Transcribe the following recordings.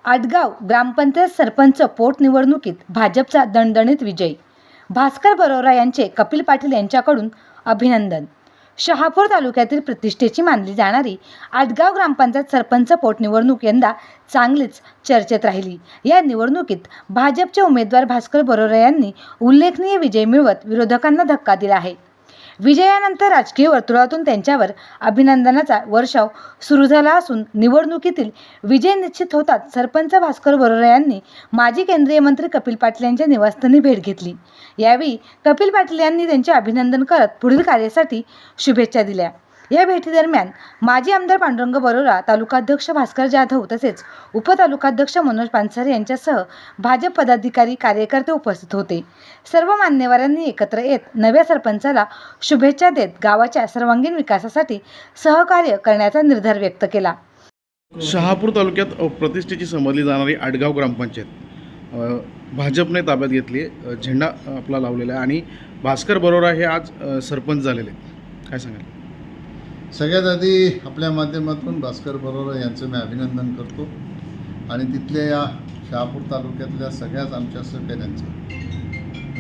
आटगाव ग्रामपंचायत सरपंच पोटनिवडणुकीत भाजपचा दणदणीत विजय. भास्कर बरोरा यांचे कपिल पाटील यांच्याकडून अभिनंदन. शहापूर तालुक्यातील प्रतिष्ठेची मानली जाणारी आटगाव ग्रामपंचायत सरपंच पोटनिवडणूक यंदा चांगलीच चर्चेत राहिली. या निवडणुकीत भाजपचे उमेदवार भास्कर बरोरा यांनी उल्लेखनीय विजय मिळवत विरोधकांना धक्का दिला आहे. विजयानंतर राजकीय वर्तुळातून त्यांच्यावर अभिनंदनाचा वर्षाव सुरू झाला असून निवडणुकीतील विजय निश्चित होताच सरपंच भास्कर बरोरा यांनी माजी केंद्रीय मंत्री कपिल पाटील यांच्या निवासस्थानी भेट घेतली. यावेळी कपिल पाटील यांनी त्यांचे अभिनंदन करत पुढील कार्यासाठी शुभेच्छा दिल्या. या भेटीदरम्यान माजी आमदार पांडुरंग बरोरा, तालुकाध्यक्ष भास्कर जाधव तसेच उपतालुकाध्यक्ष मनोज पानसरे यांच्यासह भाजप पदाधिकारी कार्यकर्ते उपस्थित होते. सर्व मान्यवरांनी एकत्र येत नव्या सरपंचाला शुभेच्छा देत गावाच्या सर्वांगीण विकासासाठी सहकार्य करण्याचा निर्धार व्यक्त केला. शहापूर तालुक्यात प्रतिष्ठेची समजली जाणारी आटगाव ग्रामपंचायत भाजपने ताब्यात घेतली, झेंडा आपला लावलेला आहे आणि भास्कर बरोरा हे आज सरपंच झालेले. काय सांगाल? सगळ्यात आधी आपल्या माध्यमातून भास्कर बरोरा यांचं मी अभिनंदन करतो आणि तिथल्या या शहापूर तालुक्यातल्या सगळ्याच आमच्या सहकाऱ्यांचं,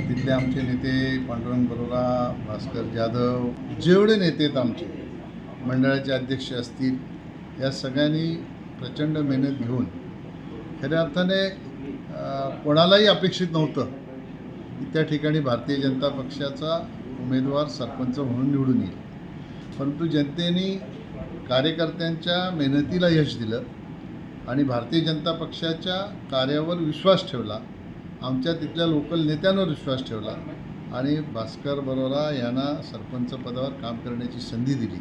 तिथले आमचे नेते पांडुरंग बरोरा, भास्कर जाधव, जेवढे नेते आहेत आमचे मंडळाचे अध्यक्ष असतील, या सगळ्यांनी प्रचंड मेहनत घेऊन खऱ्या अर्थाने कोणालाही अपेक्षित नव्हतं की त्या ठिकाणी भारतीय जनता पक्षाचा उमेदवार सरपंच म्हणून निवडून येईल. परंतु जनतेने कार्यकर्त्यांच्या मेहनतीला यश दिलं आणि भारतीय जनता पक्षाच्या कार्यावर विश्वास ठेवला, आमच्या तिथल्या लोकल नेत्यांवर विश्वास ठेवला आणि भास्कर बरोरा यांना सरपंच पदावर काम करण्याची संधी दिली.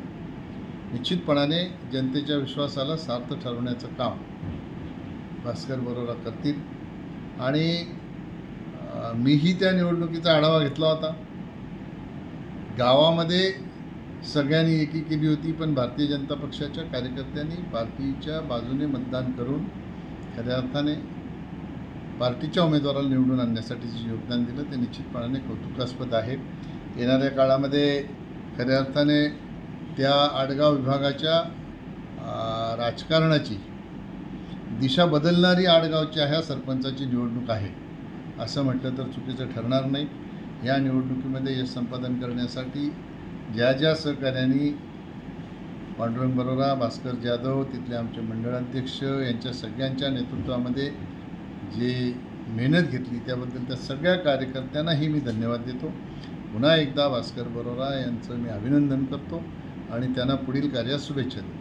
निश्चितपणाने जनतेच्या विश्वासाला सार्थ ठरवण्याचं काम भास्कर बरोरा करतील आणि मीही त्या निवडणुकीचा आढावा घेतला होता. गावामध्ये सगळ्यांनी एकी केली होती, पण भारतीय जनता पक्षाच्या कार्यकर्त्यांनी पार्टीच्या बाजूने मतदान करून खऱ्या अर्थाने पार्टीच्या उमेदवाराला निवडून आणण्यासाठी जे योगदान दिलं ते निश्चितपणाने कौतुकास्पद आहे. येणाऱ्या काळामध्ये खऱ्या अर्थाने त्या आटगाव विभागाच्या राजकारणाची दिशा बदलणारी आटगावच्या ह्या सरपंचाची निवडणूक आहे असं म्हटलं तर चुकीचं ठरणार नाही. या निवडणुकीमध्ये यश संपादन करण्यासाठी ज्या ज्या सहकाऱ्यांनी पांडुरंग बरोरा, भास्कर जाधव, तिथले आमचे मंडळाध्यक्ष यांच्या सगळ्यांच्या नेतृत्वामध्ये जे मेहनत घेतली त्याबद्दल त्या सगळ्या कार्यकर्त्यांनाही मी धन्यवाद देतो. पुन्हा एकदा भास्कर बरोरा यांचं मी अभिनंदन करतो आणि त्यांना पुढील कार्यात शुभेच्छा देतो.